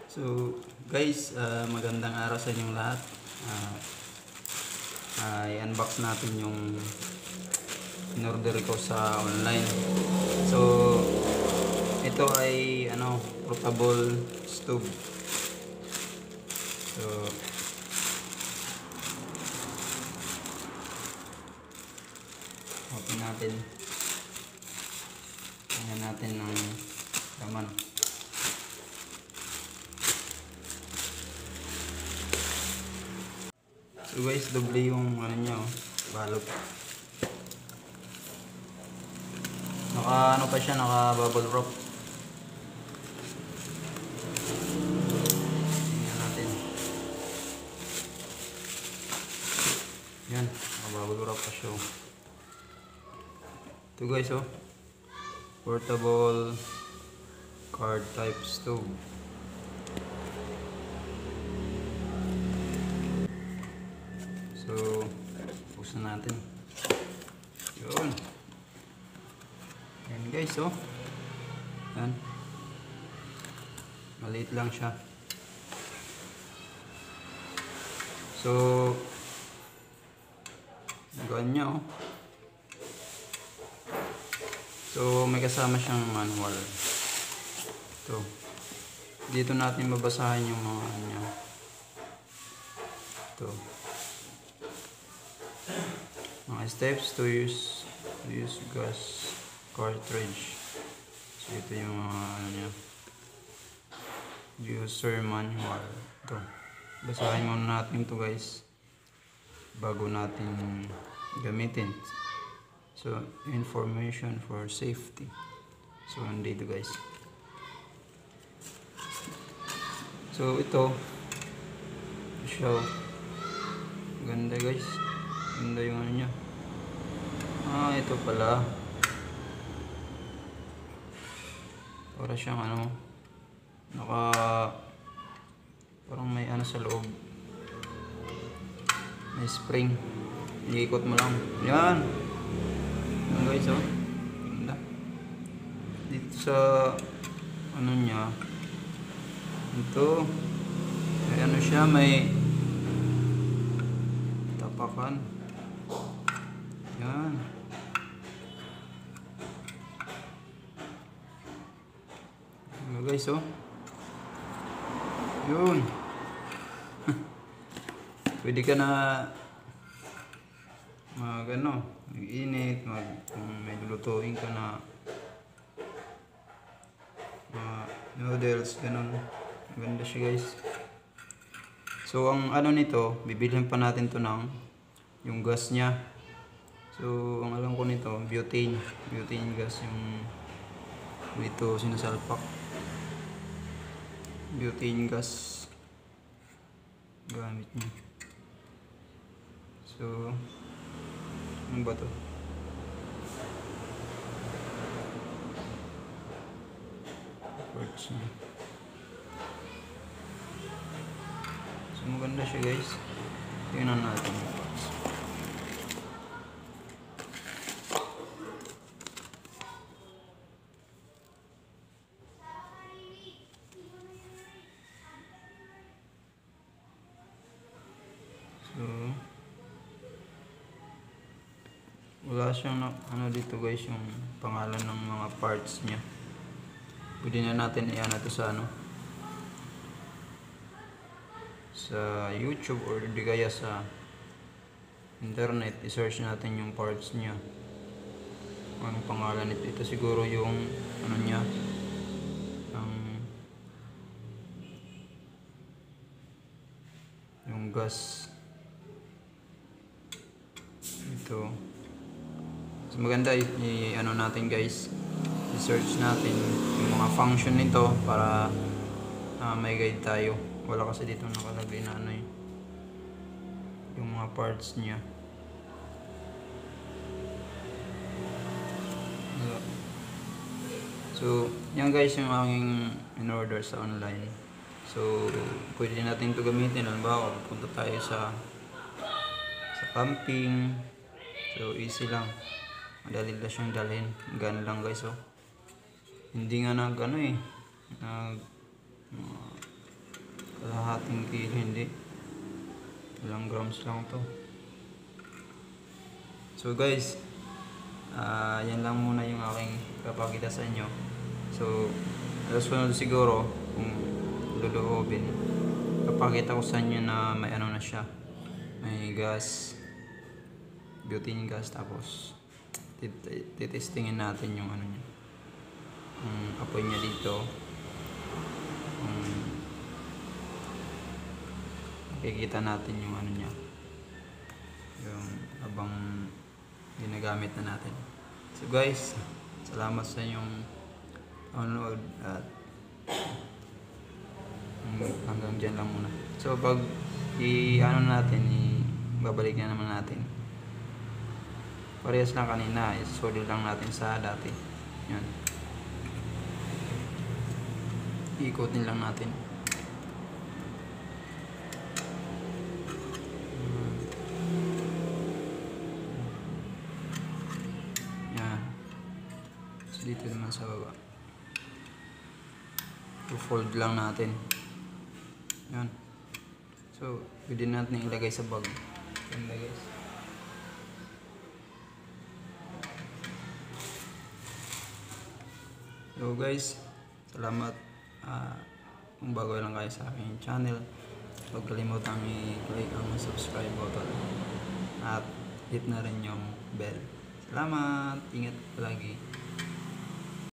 So guys, magandang araw sa inyong lahat. I-unbox natin yung in-order ko sa online. So ito ay portable stove. So open natin. Tingnan natin ng laman. So guys, doble yung niya, balot. Naka pa siya, naka bubble wrap. Tingnan natin. Yan, naka bubble wrap pa siya. Ito guys, portable card type stove. So, buksan natin. Yun. Yan guys, yan. Maliit lang siya. So, ganyan So, may kasama siyang manual. Ito. Dito natin babasahin yung mga niya. Ito. Mga steps to use gas cartridge. So ito yung mga niya. User manual. Ito. Basahin muna natin ito guys bago natin gamitin. So information for safety. So nandito guys. So ito siya. Ganda guys. Ganda yung niya. Ito pala. Para siyang parang may sa loob. May spring. Iikot mo lang. Yan. Yan guys, Ganda. Dito sa niya. Ito. May siya, may tapakan. Yan. Ano guys, Yun. Pwede ka na mag-init, kung may lulutuin ka na noodles, ganun. Maganda siya guys. So ang nito, bibilhin pa natin to ng yung gas niya. So ang alam ko nito, butane gas yung dito sinasalpak. Butane gas gamit niya. So ano ba to? Parts niya. So maganda siya guys. Tingnan natin yung parts. So wala siyang dito guys yung pangalan ng mga parts niya. Pwede na natin ito sa sa YouTube or di kaya sa internet, i-search natin yung parts niya. Anong pangalan nito? Ito siguro yung niya, yung gas. Ito. So maganda natin guys. I-search natin yung mga function nito para may guide tayo. Wala kasi dito nakalagay na yung mga parts niya. So, yan guys yung aking in-order sa online. So, pwede natin ito gamitin. Halimbawa, pupunta tayo sa camping. So, easy lang. Madali lang siyang dalhin. Gan lang guys, Hindi nga kalahating kilo, hindi. Ilang grams lang to. So guys, yan lang muna yung aking papakita sa inyo. So, sunod siguro, kung luluobin, papakita ko sa inyo na may ano na siya. May gas, butane gas, tapos titestingin natin yung ano niya. Apoy niya dito. Makikita natin yung ano niya, yung abang ginagamit na natin. So guys, salamat sa inyong panonood at hanggang dyan lang muna. So pag i-ano natin, babalik na naman natin. Parehas lang kanina, isolid lang natin sa dati. Yan. Ikotin lang natin. Yan. So dito naman sa baba. I-fold lang natin. Yan. So, pwede natin ilagay sa bag. Yan guys. So guys, salamat. Kung bago lang kayo sa aking channel, huwag kalimutang i-click ang subscribe button at hit na rin yung bell. Salamat! Ingat palagi.